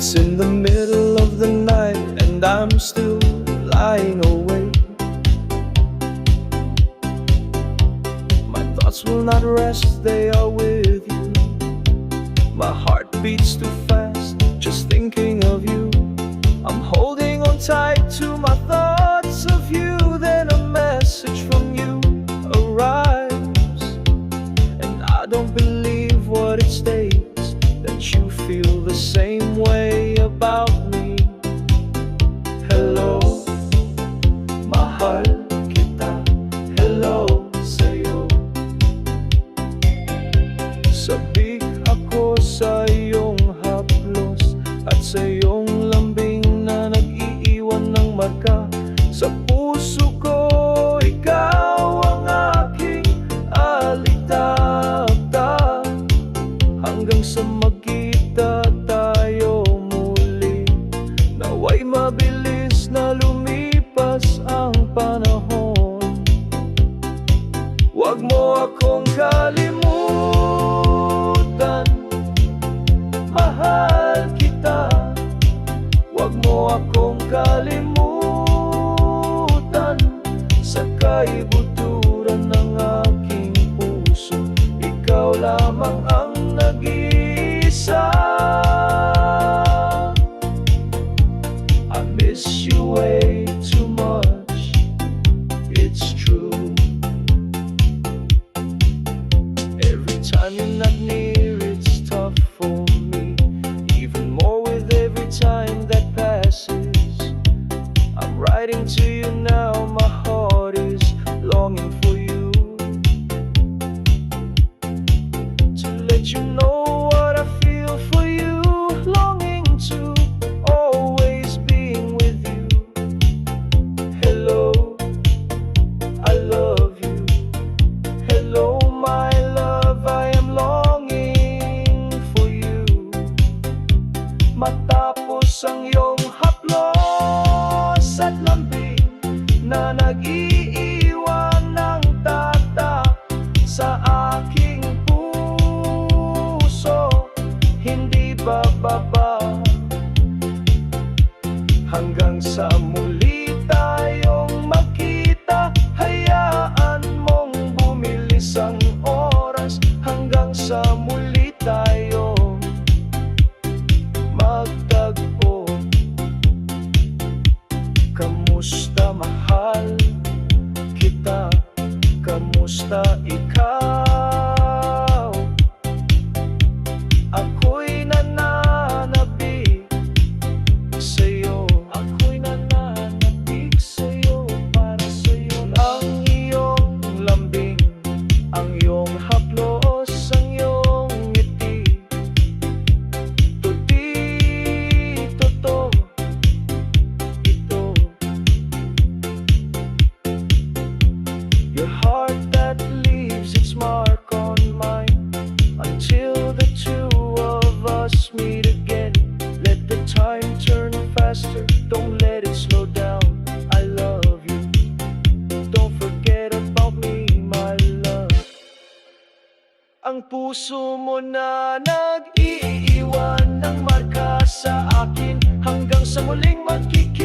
It's in the middle of the night and I'm still lying awake. My thoughts will not rest, they are with you. My heart beats too fast, just thinking of you. I'm holding on tight to my thoughts of you. Then a message from you arrives, and I don't believe what it states, that you feel the same way about me. Hello, mahal kita. Hello sa'yo. Sabik ako sa iyong haplos at sa iyong lambing na nag-iiwan ng marka. Sa puso ko, ikaw ang aking alitaktak, hanggang sa magkita tayo muli. Nawa'y mabilis na lumipas ang panahon. Huwag mo akong kalimutan, mahal kita. Huwag mo akong kalimutan, sa kaibuturan ng aking puso. Ikaw lamang ang nag-iisa. I miss you way too much, it's true. Every time you're not near, it's tough for me. Even more with every time that passes. I'm writing to you now, my heart is longing for you. To let you know what I feel for you, longing to always being with you. Hello, I love you. Hello, my love, I am longing for you. Matapos ang iyong haplos at lambing na nag-iiwan ng tatak sa aking puso, hindi bababa hanggang sa muli tayong magkita. Hayaan mong bumilis ang oras hanggang sa muli tayo magtagpo. Kamusta mahal kita? Kamusta ikaw? Ako'y nananabik sa'yo. Ako'y nananabik sa'yo, para sa'yo. Ang iyong lambing, ang iyong haplos, ang iyong ngiti. Totoo ito. Your heart that leaves its mark on mine, until the two of us meet again. Let the time turn faster, don't let it slow down. I love you, don't forget about me, my love. Ang puso mo na nag-iiwan ng marka sa akin, hanggang sa muling magkikita